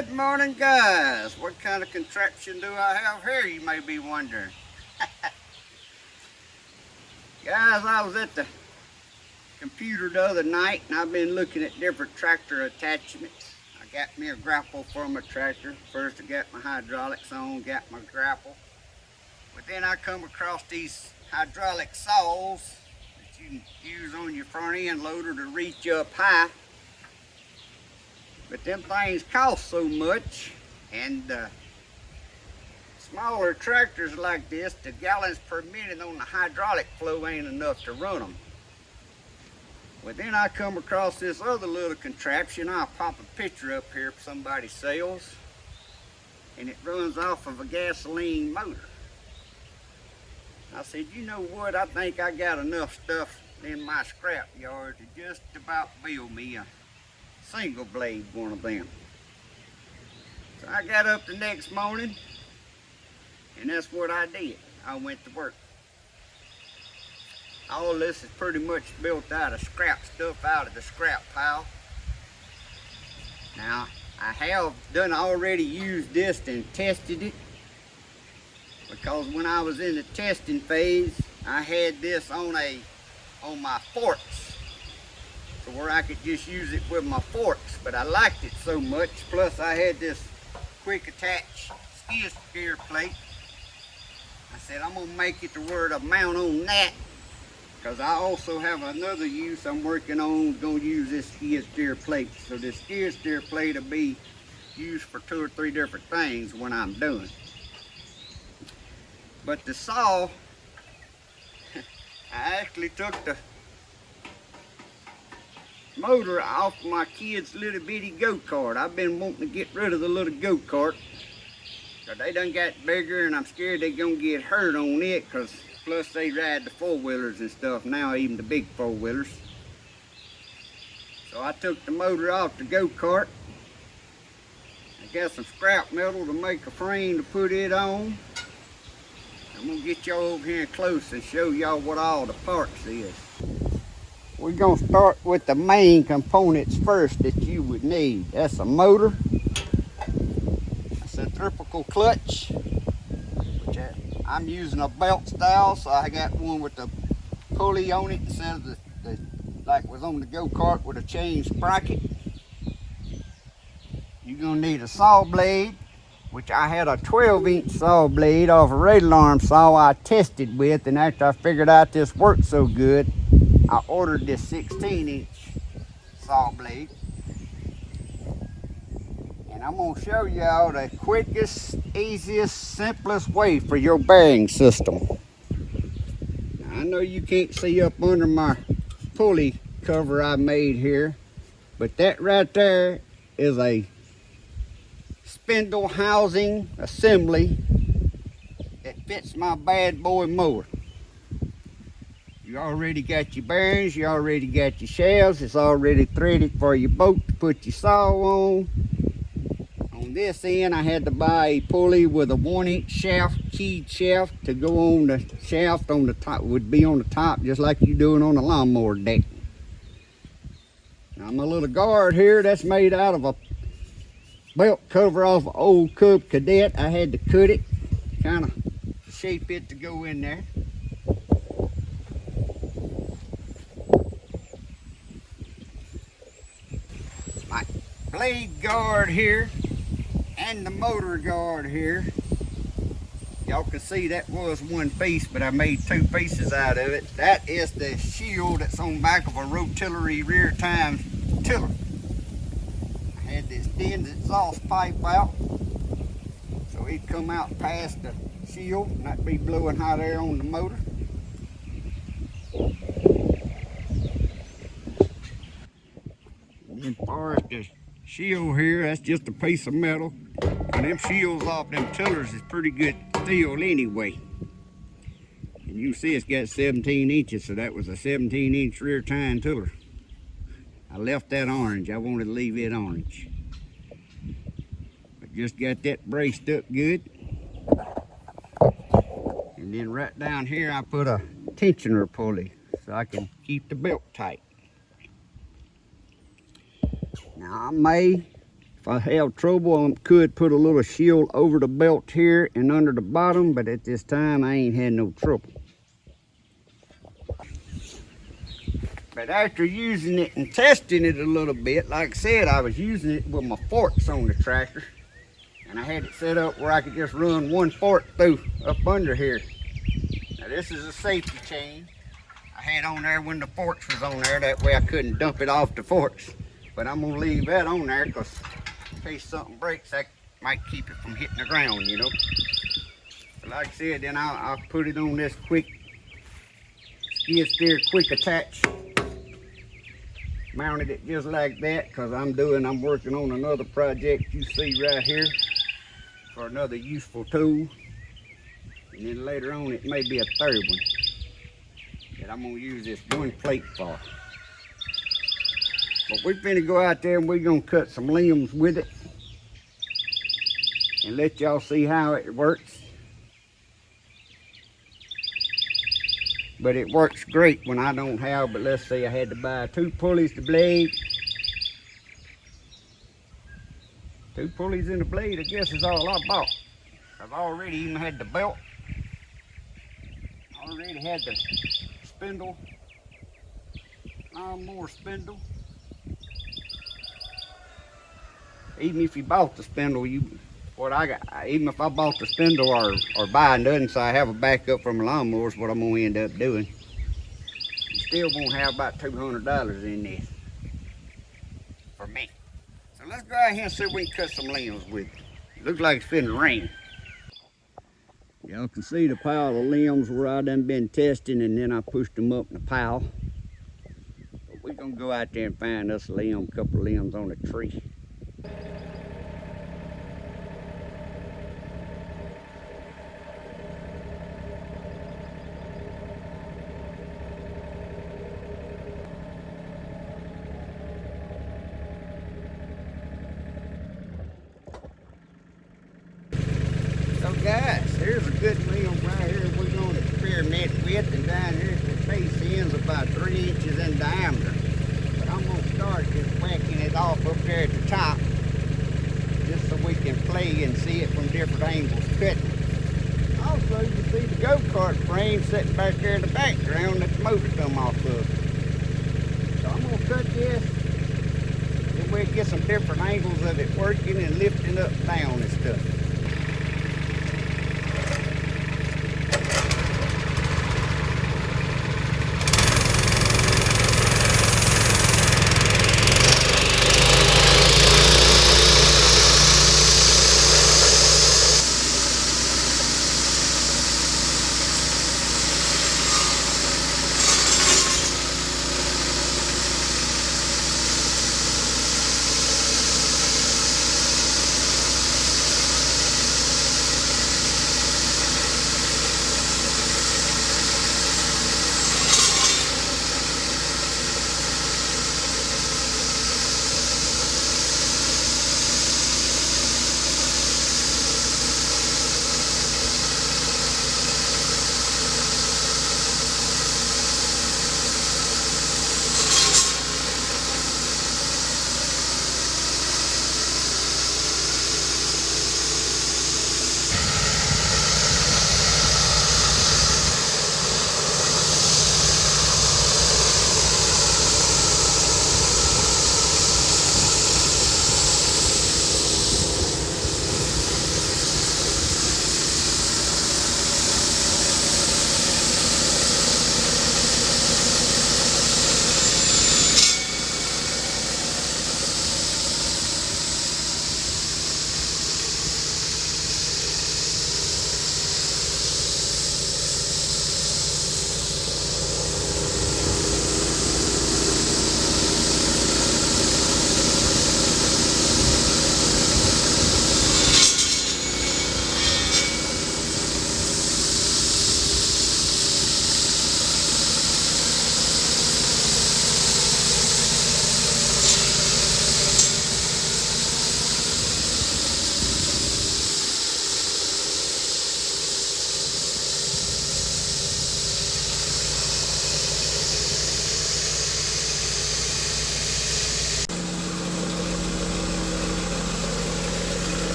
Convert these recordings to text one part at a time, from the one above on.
Good morning, guys. What kind of contraption do I have here, you may be wondering. Guys, I was at the computer the other night and I've been looking at different tractor attachments. I got me a grapple for my tractor. First I got my hydraulics on, got my grapple. But then I come across these hydraulic saws that you can use on your front end loader to reach up high. But them things cost so much, and smaller tractors like this, the gallons per minute on the hydraulic flow ain't enough to run them. Well, then I come across this other little contraption. I'll pop a picture up here if somebody sells, and it runs off of a gasoline motor. I said, you know what, I think I got enough stuff in my scrap yard to just about build me a single blade one of them. So I got up the next morning and that's what I did. I went to work. All this is pretty much built out of scrap stuff out of the scrap pile. Now I have done already used this and tested it, because when I was in the testing phase I had this on my forks, so where I could just use it with my forks, but I liked it so much. Plus I had this quick attach skid steer plate. I said I'm gonna make it to where to mount on that, because I also have another use I'm working on, gonna use this skid steer plate. So this skid steer plate will be used for 2 or 3 different things when I'm done. But the saw, I actually took the motor off my kid's little bitty go-kart. I've been wanting to get rid of the little go-kart, because they done got bigger and I'm scared they're gonna get hurt on it, because plus they ride the 4-wheelers and stuff now, even the big 4-wheelers. So I took the motor off the go-kart. I got some scrap metal to make a frame to put it on. I'm gonna get y'all over here close and show y'all what all the parts is. We're gonna start with the main components first that you would need. That's a motor, a centrifugal clutch, which I'm using a belt style, so I got one with the pulley on it instead of the like was on the go-kart with a chain sprocket. You're gonna need a saw blade, which I had a 12-inch saw blade off a radial arm saw I tested with, and after I figured out this worked so good, I ordered this 16-inch saw blade. And I'm gonna show y'all the quickest, easiest, simplest way for your bearing system. Now, I know you can't see up under my pulley cover I made here, but that right there is a spindle housing assembly that fits my bad boy mower. You already got your bearings, you already got your shafts, it's already threaded for your boat to put your saw on. On this end I had to buy a pulley with a 1-inch shaft, keyed shaft, to go on the shaft on the top, would be on the top just like you doing on a lawnmower deck. Now my little guard here, that's made out of a belt cover off an old Cub Cadet. I had to cut it, kind of shape it to go in there. My blade guard here and the motor guard here, y'all can see that was one piece, but I made 2 pieces out of it. That is the shield that's on the back of a rotary rear tine tiller. I had to extend the exhaust pipe out so it'd come out past the shield and not be blowing hot air on the motor. And as far as the shield here, that's just a piece of metal, and them shields off them tillers is pretty good steel anyway. And you see it's got 17 inches, so that was a 17-inch rear tine tiller. I left that orange. I wanted to leave it orange. But just got that braced up good. And then right down here I put a tensioner pulley so I can keep the belt tight. Now I may If I have trouble, I could put a little shield over the belt here and under the bottom, but at this time I ain't had no trouble. But after using it and testing it a little bit, like I said, I was using it with my forks on the tractor, and I had it set up where I could just run one fork through up under here. Now this is a safety chain I had on there when the forks was on there, that way I couldn't dump it off the forks. But I'm gonna leave that on there because in case something breaks, that might keep it from hitting the ground, you know. But like I said, then I'll put it on this quick skid steer quick attach. Mounted it just like that because I'm working on another project you see right here for another useful tool. And then later on it may be a third one that I'm gonna use this one plate for. But we're finna go out there and we're gonna cut some limbs with it and let y'all see how it works. But it works great when I don't have, but let's say I had to buy 2 pulleys to blade. 2 pulleys in the blade, I guess is all I bought. I've already even had the belt. Already had the spindle. More spindle. Even if you bought the spindle, even if I bought the spindle or buy nothing, so I have a backup from a lawnmower is what I'm gonna end up doing. You still won't have about $200 in this for me. So let's go out here and see if we can cut some limbs with it. It looks like it's finna rain. Y'all can see the pile of limbs where I done been testing, and then I pushed them up in the pile. But we're gonna go out there and find us a couple of limbs on a tree. So guys, here's a good limb right here we're going to experiment with, and down here at the face end's about 3 inches in diameter. But I'm going to start just whacking it off up there at the top, just so we can play and see it from different angles cutting. Also, you see the go-kart frame sitting back there in the background that the motor come off of. So I'm going to cut this, and we'll get some different angles of it working and lifting up and down and stuff.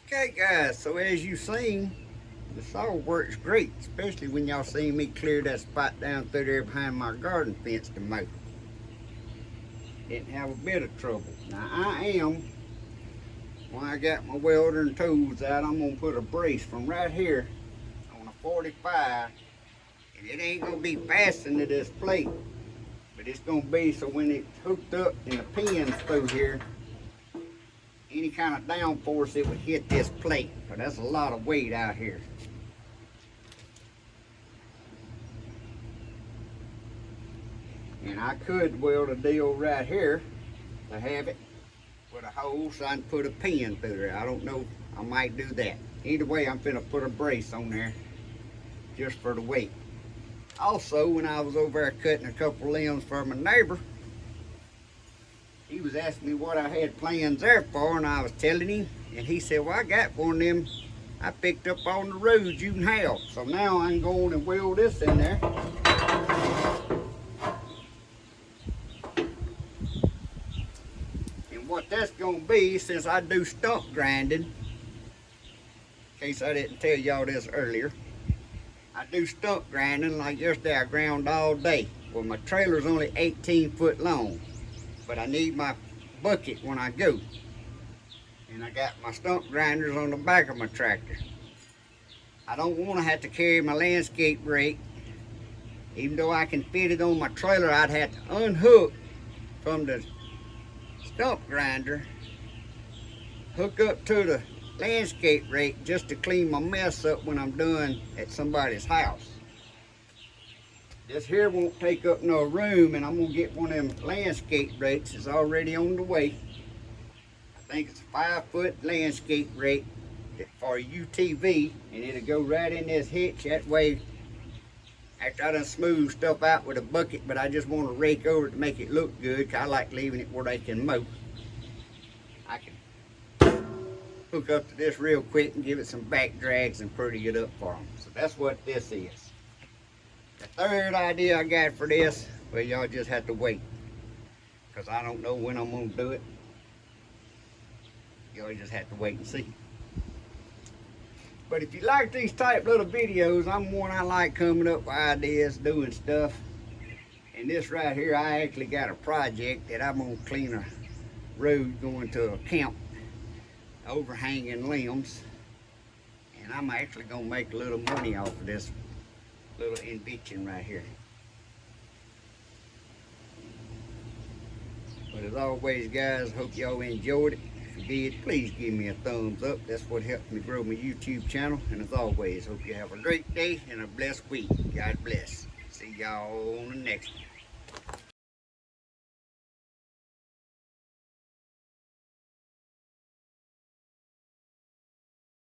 Okay guys, so as you've seen, the saw works great, especially when y'all seen me clear that spot down through there behind my garden fence to mow. Didn't have a bit of trouble. Now when I got my welder and tools out, I'm gonna put a brace from right here on a 45, and it ain't gonna be fastened to this plate, but it's gonna be so when it's hooked up and the pin's through here, any kind of downforce it would hit this plate, but that's a lot of weight out here. And I could weld a deal right here to have it with a hole so I can put a pin through there. I don't know, I might do that. Either way, I'm finna put a brace on there just for the weight. Also, when I was over there cutting a couple limbs for my neighbor, he was asking me what I had plans there for, and I was telling him, and he said, well, I got one of them I picked up on the road you can have. So now I'm going and weld this in there. And what that's gonna be, since I do stump grinding, in case I didn't tell y'all this earlier, I do stump grinding. Like yesterday I ground all day. Well, my trailer's only 18 foot long, but I need my bucket when I go. And I got my stump grinders on the back of my tractor. I don't want to have to carry my landscape rake. Even though I can fit it on my trailer, I'd have to unhook from the stump grinder, hook up to the landscape rake just to clean my mess up when I'm done at somebody's house. This here won't take up no room, and I'm gonna get one of them landscape rakes. It's already on the way. I think it's a 5-foot landscape rake for UTV, and it'll go right in this hitch. That way, after I done smooth stuff out with a bucket, but I just want to rake over it to make it look good, 'cause I like leaving it where they can mow. I can hook up to this real quick and give it some back drags and pretty it up for them. So that's what this is. The third idea I got for this, well, y'all just have to wait, because I don't know when I'm going to do it. Y'all just have to wait and see. But if you like these type little videos, I'm one I like coming up with ideas, doing stuff. And this right here, I actually got a project that I'm going to clean a road going to a camp, overhanging limbs. And I'm actually going to make a little money off of this little invention right here. But as always, guys, hope y'all enjoyed it. If you did, please give me a thumbs up. That's what helps me grow my YouTube channel. And as always, hope you have a great day and a blessed week. God bless. See y'all on the next one.